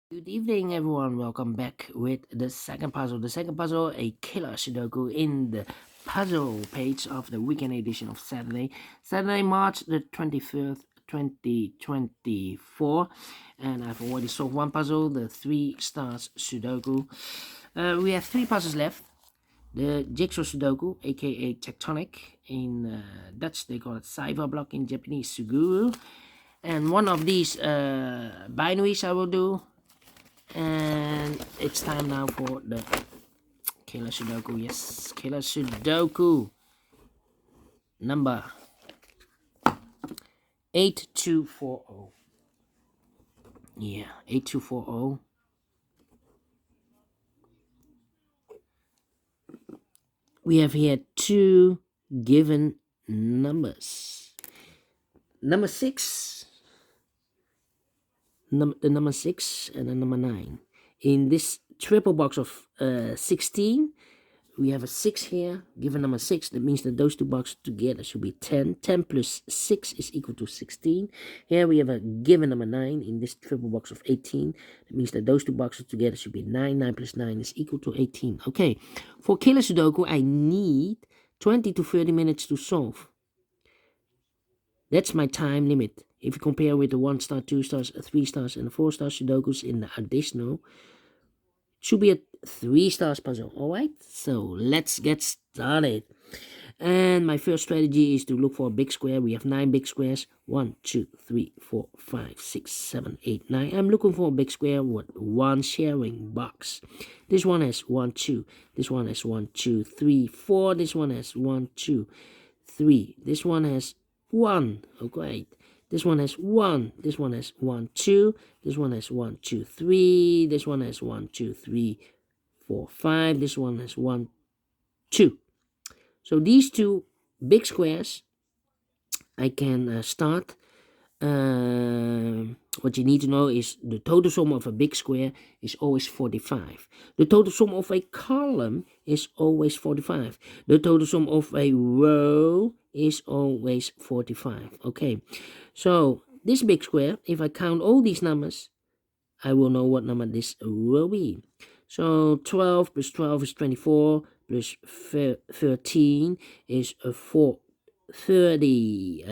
Good evening, everyone. Welcome back with the second puzzle. The second puzzle, a killer Sudoku in the puzzle page of the weekend edition of Saturday, March the 23rd, 2024. And I've already solved one puzzle, the 3 stars Sudoku. We have 3 puzzles left. The jigsaw Sudoku, aka tectonic. In Dutch, they call it Cyber block. In Japanese, Suguru. And one of these binaries I will do. And it's time now for the Killer Sudoku. Yes, Killer Sudoku number 8240. Yeah, 8240. We have here 2 given numbers. Number 6, the number 6 and the number 9. In this triple box of 16, we have a 6 here, given number 6. That means that those 2 boxes together should be 10. 10 plus 6 is equal to 16. Here we have a given number 9 in this triple box of 18. That means that those 2 boxes together should be 9. 9 plus 9 is equal to 18. Okay, for Killer Sudoku, I need 20 to 30 minutes to solve. That's my time limit. If you compare with the 1 star, 2 stars, 3 stars, and the 4 star Sudokus in the additional, should be a 3 stars puzzle. All right, so let's get started. And my first strategy is to look for a big square. We have 9 big squares. 1, 2, 3, 4, 5, 6, 7, 8, 9. I'm looking for a big square with 1 sharing box. This one has 1, 2. This one has 1, 2, 3, 4. This one has 1, 2, 3. This one has 1. Okay. This one has 1. This one has 1, 2. This one has 1, 2, 3. This one has 1, 2, 3, 4, 5. This one has 1, 2. So these 2 big squares, I can start. What you need to know is the total sum of a big square is always 45. The total sum of a column is always 45. The total sum of a row is always 45. Okay, so this big square, if I count all these numbers, I will know what number this will be. So 12 plus 12 is 24, plus 13 is 30,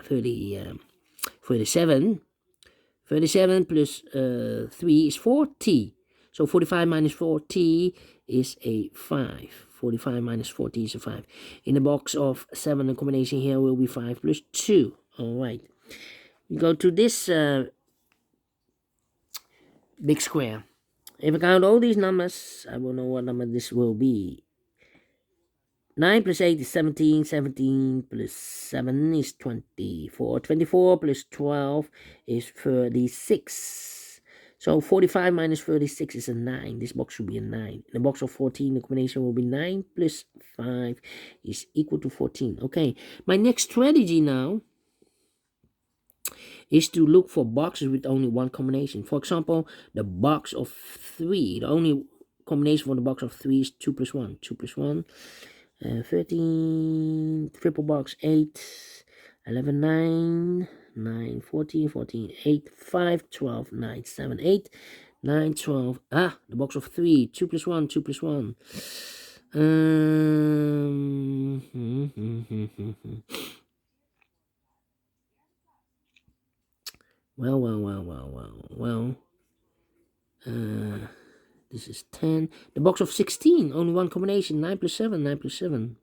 37. 37 plus 3 is 40. So 45 minus 40 is a 5. 45 minus 40 is a 5. In the box of 7, the combination here will be 5 plus 2. All right. We go to this big square. If I count all these numbers, I will know what number this will be. 9 plus 8 is 17. 17 plus 7 is 24. 24 plus 12 is 36. So 45 minus 36 is a 9. This box should be a 9. In the box of 14, the combination will be 9 plus 5 is equal to 14. Okay, my next strategy now is to look for boxes with only one combination. For example, the box of 3. The only combination for the box of 3 is 2 plus 1. 2 plus 1. 13, triple box 8, 11, 9, 9, 14, 14, 8, 5, 12, 9, 7, 8, 9, 12. The box of 3, 2 plus 1, 2 plus 1. Well. This is 10. The box of 16, only one combination. 9 plus 7, 9 plus 7.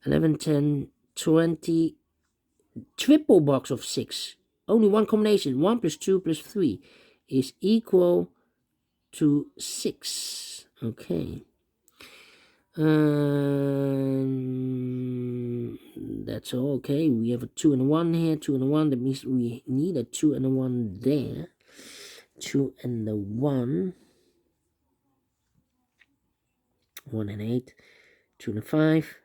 11, 10, 20. Triple box of 6. Only one combination. 1 plus 2 plus 3 is equal to 6. Okay. That's all. Okay. We have a 2 and a 1 here. 2 and a 1. That means we need a 2 and a 1 there. 2 and the 1. 1 and 8, 2 and a 5,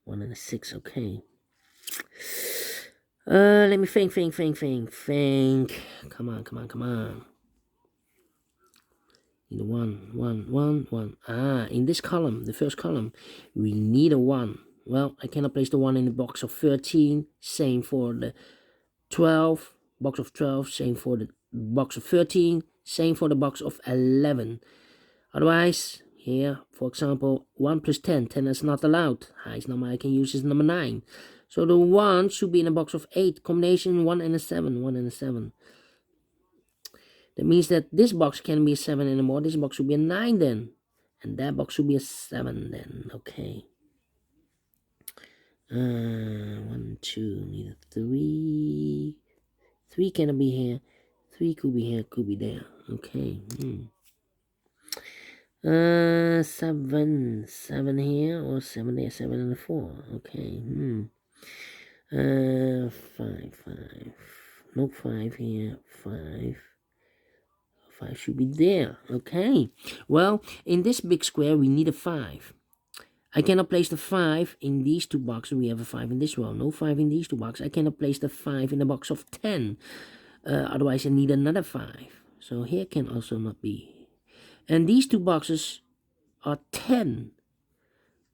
1 and a 6. Okay. Let me think. Come on. Need a 1. In this column, the first column, we need a 1. Well, I cannot place the 1 in the box of 13. Same for the 12. Box of 12. Same for the box of 13, same for the box of 11. Otherwise, here, for example, 1 plus 10, 10 is not allowed. Highest number I can use is number 9. So the 1 should be in a box of 8, combination 1 and a 7, 1 and a 7. That means that this box can be a 7 anymore, this box should be a 9 then. And that box should be a 7 then, okay. 1, 2, need a 3. 3 cannot be here. 3 could be here, could be there. Okay. 7. 7 here or 7 there, 7 and a 4. Okay. 5, 5. No 5 here. 5. 5 should be there. Okay. Well, in this big square, we need a 5. I cannot place the 5 in these two boxes. We have a 5 in this row. No 5 in these two boxes. I cannot place the 5 in the box of 10. Otherwise, I need another 5. So here can also not be. And these two boxes are 10.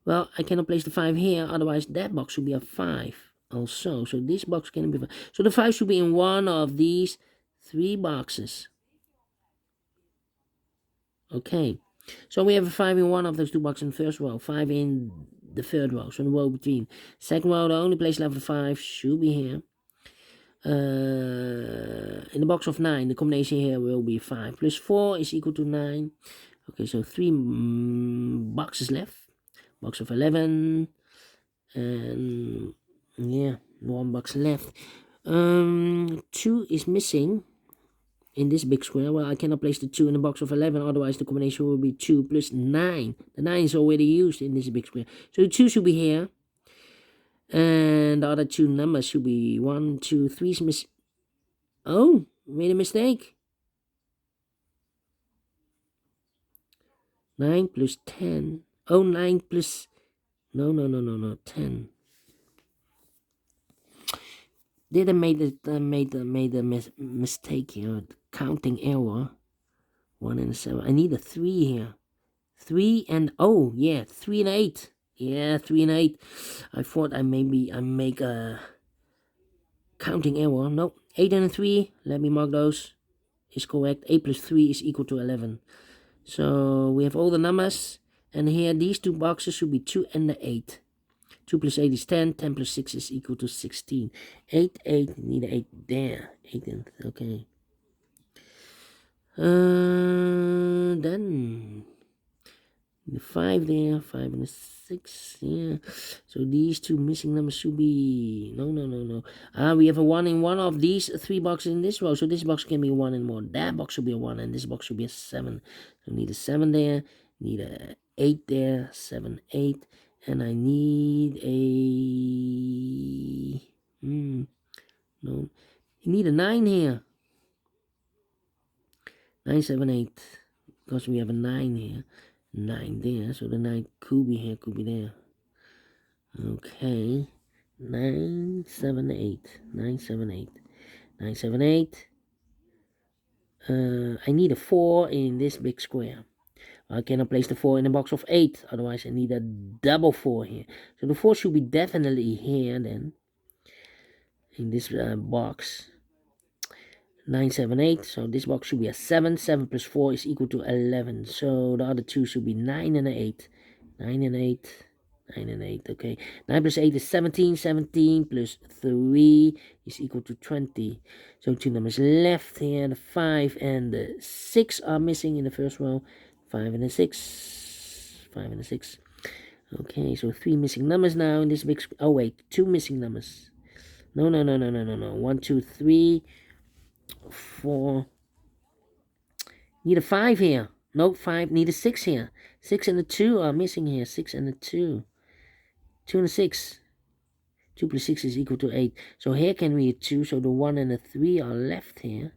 Well, I cannot place the 5 here. Otherwise, that box should be a 5 also. So this box can be 5. So the 5 should be in one of these 3 boxes. Okay. So we have a 5 in one of those 2 boxes in the first row. 5 in the third row. So the row between. Second row, the only place left for 5 should be here. In the box of 9, the combination here will be 5 plus 4 is equal to 9. Okay, so 3 boxes left. Box of 11. And yeah, 1 box left. 2 is missing in this big square. Well, I cannot place the 2 in the box of 11, otherwise the combination will be 2 plus 9. The 9 is already used in this big square. So the 2 should be here. And the other 2 numbers should be 1, 2, 3 is missing. Oh, made a mistake. 9 plus 10. Oh, 9 plus... No, 10. Did I made a mistake here? Counting error. 1 and 7. I need a 3 here. 3 and... Oh, yeah, 3 and 8. Yeah, 3 and 8. I thought I make a counting error. No, 8 and 3. Let me mark those. Is correct. 8 plus 3 is equal to 11. So we have all the numbers. And here, these 2 boxes should be 2 and the 8. 2 plus 8 is 10. 10 plus 6 is equal to 16. 8, 8. Need 8 there. 8 and... Okay. Then... The 5 there, 5 and a 6, yeah. So these 2 missing numbers should be... No. We have a 1 in one of these 3 boxes in this row. So this box can be a 1 and more. That box should be a 1 and this box should be a 7. So I need a 7 there, need a 8 there, 7, 8. And I need a... No. You need a 9 here. 9, 7, 8. Because we have a 9 here. 9 there, so the 9 could be here, could be there. Okay. 9, 7, 8. 9, 7, 8. 9, 7, 8. I need a 4 in this big square. I cannot place the 4 in a box of 8. Otherwise, I need a double 4 here. So the 4 should be definitely here then. In this box. 9, 7, 8. So this box should be a 7. 7 plus 4 is equal to 11. So the other 2 should be 9 and 8. 9 and 8. 9 and 8. Okay. 9 plus 8 is 17. 17 plus 3 is equal to 20. So 2 numbers left here. The 5 and the 6 are missing in the first row. 5 and a 6. 5 and a 6. Okay. So 3 missing numbers now in this big... Oh, wait. 2 missing numbers. No. 1, 2, 3... 4. Need a 5 here. No, 5. Need a 6 here. 6 and a 2 are missing here. 6 and a 2. 2 and a 6. 2 plus 6 is equal to 8. So here can be a 2. So the 1 and the 3 are left here.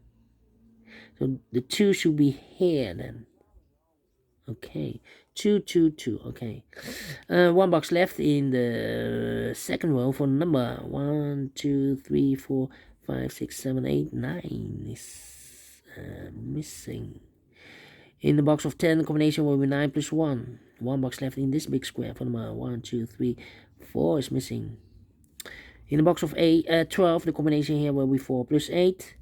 So the 2 should be here then. Okay. 2, 2, 2. Okay. 1 box left in the second row for number 1, 2, 3, 4, 5, 6, 7, 8, 9 is missing. In the box of 10, the combination will be 9 plus 1. 1 box left in this big square for number 1, 2, 3, 4 is missing. In the box of 12, the combination here will be 4 plus 8.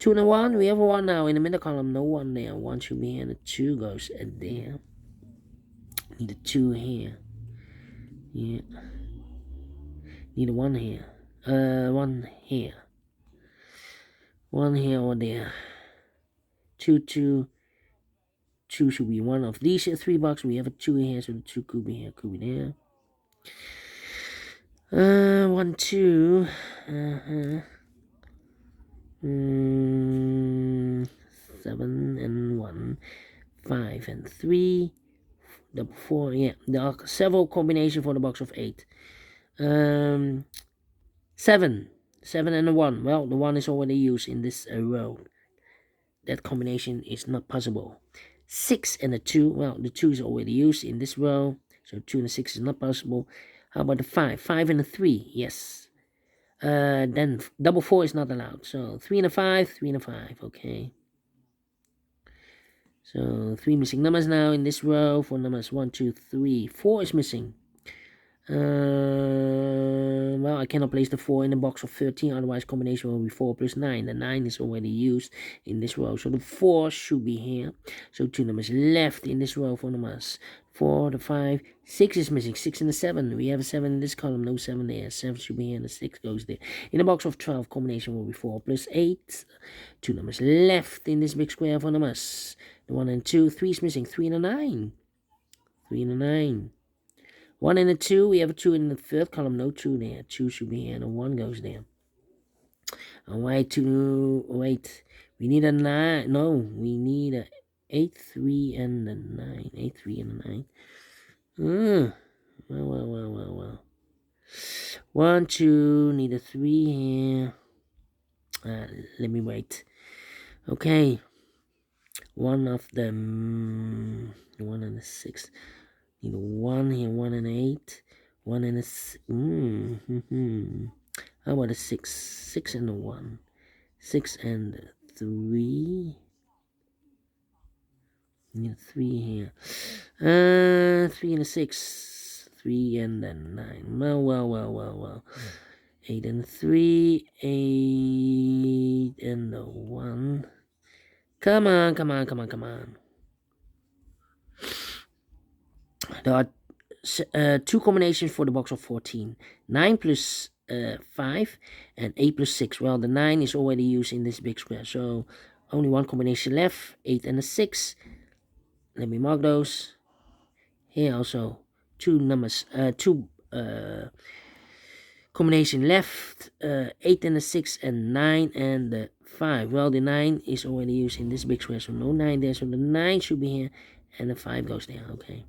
2 and a 1. We have a 1 now in the middle column. No 1 there. 1 should be here. And the 2 goes there. Need a 2 here. Yeah. Need a 1 here. 1 here. 1 here or there. 2, 2. 2 should be one of these 3 boxes. We have a 2 here, so the 2 could be here, could be there. 1, 2. 7 and 1. 5 and 3. Double 4. Yeah, there are several combinations for the box of 8. 7. 7 and a 1. Well, the 1 is already used in this row. That combination is not possible. 6 and a 2. Well, the 2 is already used in this row. So 2 and a 6 is not possible. How about the 5? 5 and a 3. Yes. Then double 4 is not allowed. So 3 and a 5. 3 and a 5. Okay. So 3 missing numbers now in this row. For numbers 1, 2, 3. 4 is missing. Well, I cannot place the 4 in the box of 13, otherwise combination will be 4 plus 9. The 9 is already used in this row, so the 4 should be here. So 2 numbers left in this row for numbers 4, the 5, 6 is missing, 6 and the 7. We have a 7 in this column, no 7 there. 7 should be here and the 6 goes there. In the box of 12, combination will be 4 plus 8. 2 numbers left in this big square for numbers. The 1 and 2, 3 is missing, 3 and a 9. 3 and a 9. 1 and a 2, we have a 2 in the third column, no 2 there. 2 should be here, and a 1 goes there. Alright, 2, wait, we need a 9, no, we need a 8, 3, and a 9. 8, 3, and a 9. Well. 1, 2, need a 3 here. Let me wait. Okay. One of them, 1 and a 6. Need a 1 here, 1 and 8, 1 and a How about a 6? 6 and a 1, 6 and a 3. Need a 3 here. 3 and a 6, 3 and a 9. Well. 8 and a 3, 8 and a 1. Come on. There are 2 combinations for the box of 14. 9 plus 5 and 8 plus 6. Well, the 9 is already used in this big square. So only 1 combination left. 8 and a 6. Let me mark those. Here also 2 numbers. 2 combination left. 8 and a 6 and 9 and the 5. Well, the 9 is already used in this big square. So no 9 there. So the 9 should be here. And the 5 goes there. Okay.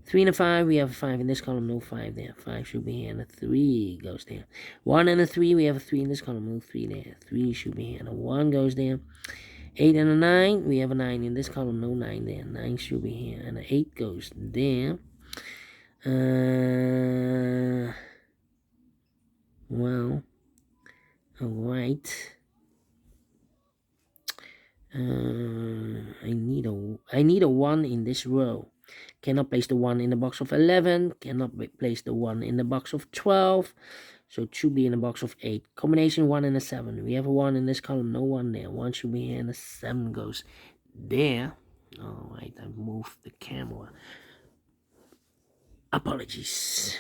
3 and a 5, we have a 5 in this column, no 5 there. 5 should be here, and a 3 goes there. 1 and a 3, we have a 3 in this column, no 3 there. 3 should be here, and a 1 goes there. 8 and a 9, we have a 9 in this column, no 9 there. 9 should be here, and a 8 goes there. Well, alright. I need a 1 in this row. Cannot place the 1 in the box of 11. Cannot place the 1 in the box of 12. So it should be in the box of 8. Combination 1 and a 7. We have a 1 in this column. No 1 there. 1 should be here and a 7 goes there. Alright, I moved the camera. Apologies.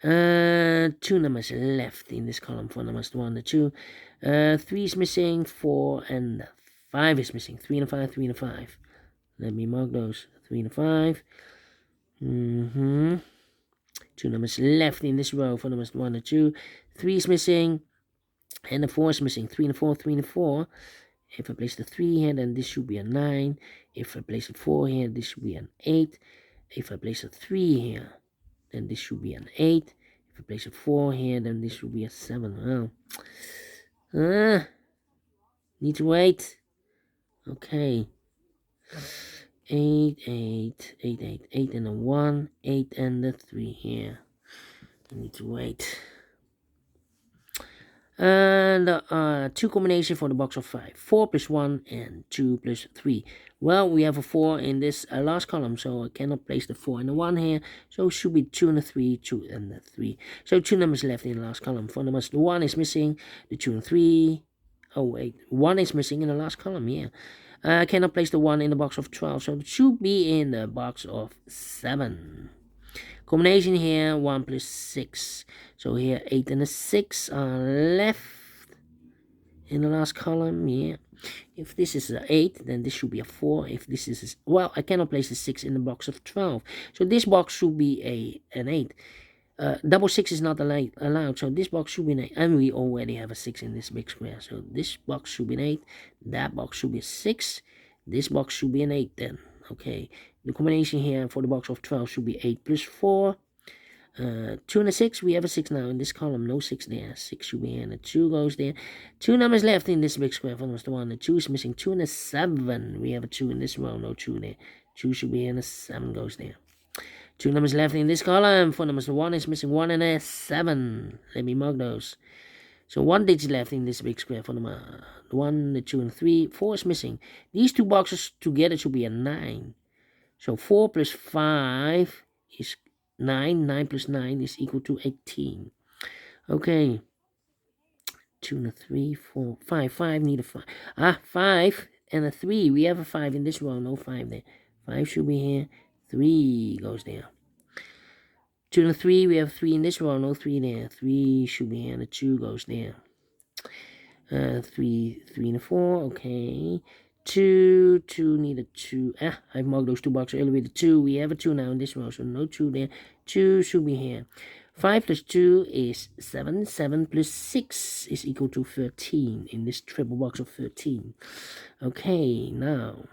2 numbers left in this column for numbers 1 and 2. 3 is missing. 4 and 5 is missing. 3 and a 5. 3 and a 5. Let me mark those. 3 and a 5. 2 numbers left in this row for numbers 1 and 2. 3 is missing. And the 4 is missing. 3 and a 4. 3 and a 4. If I place the 3 here, then this should be a 9. If I place the 4 here, this should be an 8. If I place a 3 here, then this should be an 8. If I place a 4 here, then this should be a 7. Well, need to wait. Okay. 8 and a 1, 8 and a 3 here. I need to wait. And 2 combination for the box of 5. 4 plus 1 and 2 plus 3. Well, we have a 4 in this last column, so I cannot place the 4 and the 1 here. So it should be 2 and a 3, 2 and a 3. So 2 numbers left in the last column. For numbers, the 1 is missing, the 2 and 3 Oh wait, 1 is missing in the last column. Yeah, I cannot place the 1 in the box of 12, so it should be in the box of 7. Combination here, 1 plus 6. So here 8 and a 6 are left in the last column. Yeah, if this is an 8, then this should be a 4. If this is, well, I cannot place a 6 in the box of 12, so this box should be an 8. Double 6 is not allowed, so this box should be an 8, and we already have a 6 in this big square, so this box should be an 8, that box should be a 6, this box should be an 8 then. Okay, the combination here for the box of 12 should be 8 plus 4. 2 and a 6, we have a 6 now in this column, no 6 there, 6 should be here, and a 2 goes there. 2 numbers left in this big square, for the 1, the 2 is missing, 2 and a 7, we have a 2 in this row, no 2 there, 2 should be here, and a 7 goes there. 2 numbers left in this column, for numbers 1 is missing, 1 and a 7, let me mark those. So 1 digit left in this big square for number 1, the 2, and 3, 4 is missing. These two boxes together should be a 9. So 4 plus 5 is 9, 9 plus 9 is equal to 18. Okay, 2 and a 3, 4, 5, 5 need a 5. 5 and a 3, we have a 5 in this row, no 5 there. 5 should be here, 3 goes there. 2 and a 3, we have 3 in this row, no 3 there. 3 should be here, and a 2 goes there. 3 and a 4, okay. 2 need a 2. I've marked those two boxes earlier with the 2. We have a 2 now in this row, so no 2 there. 2 should be here. 5 plus 2 is 7. 7 plus 6 is equal to 13 in this triple box of 13. Okay, now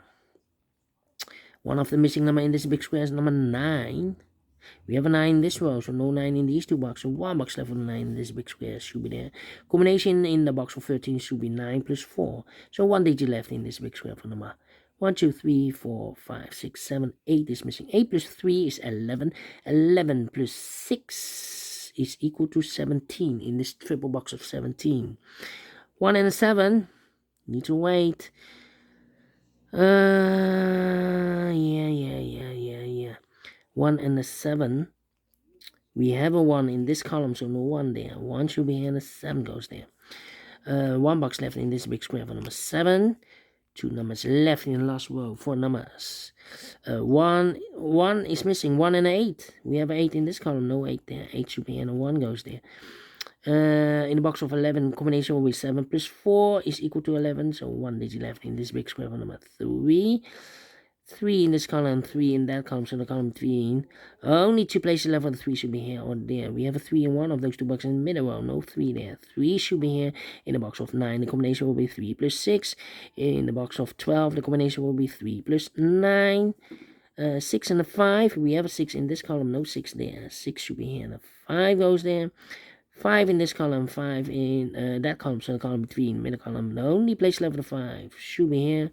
one of the missing number in this big square is number 9. We have a 9 in this row, so no 9 in these two boxes. So 1 box left with a 9 in this big square should be there. Combination in the box of 13 should be 9 plus 4. So 1 digit left in this big square for number 1, 2, 3, 4, 5, 6, 7, 8 is missing. 8 plus 3 is 11. 11 plus 6 is equal to 17 in this triple box of 17. 1 and a 7. Need to wait. Yeah. 1 and a 7. We have a 1 in this column, so no 1 there. 1 should be here, and a 7 goes there. 1 box left in this big square for number 7. 2 numbers left in the last row for numbers. 1 is missing, 1 and 8. We have 8 in this column, no 8 there. 8 should be here, and a 1 goes there. In the box of 11, combination will be 7 plus 4 is equal to 11. So 1 digit left in this big square for number 3. 3 in this column, 3 in that column, so the column 3. Only 2 places left for the 3 should be here or there. We have a 3 in one of those two boxes in the middle row, no 3 there. 3 should be here in the box of 9. The combination will be 3 plus 6. In the box of 12, the combination will be 3 plus 9. 6 and a 5. We have a 6 in this column, no 6 there. 6 should be here, and a 5 goes there. 5 in this column, 5 in that column, so the column between, middle column. The only place left for the 5 should be here.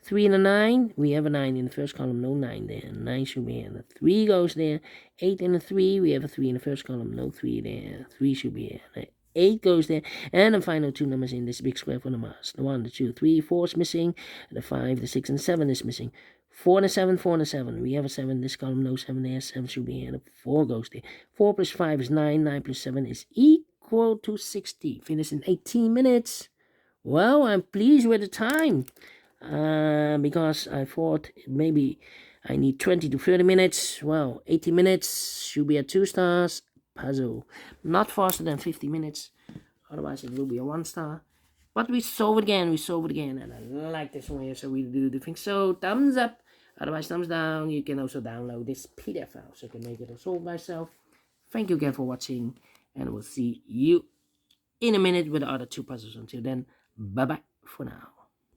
3 and a 9, we have a 9 in the first column, no 9 there. 9 should be here, and a 3 goes there. 8 and a 3, we have a 3 in the first column, no 3 there. 3 should be here. 8 goes there, and the final 2 numbers in this big square for numbers. The 1, the 2, 3, 4 is missing, the 5, the 6, and 7 is missing. 4 and a 7, 4 and a 7. We have a 7 in this column, no 7 there. 7 should be here, and a 4 goes there. 4 plus 5 is 9, 9 plus 7 is equal to 60. Finished in 18 minutes. Well, I'm pleased with the time. Because I thought maybe I need 20 to 30 minutes. Well, 80 minutes should be a 2 stars puzzle. Not faster than 50 minutes. Otherwise it will be a 1 star. But we solve it again, and I like this one here, so we do the thing. So thumbs up, otherwise thumbs down. You can also download this PDF file, so you can make it or solve myself. Thank you again for watching, and we'll see you in a minute with the other 2 puzzles. Until then, bye bye for now.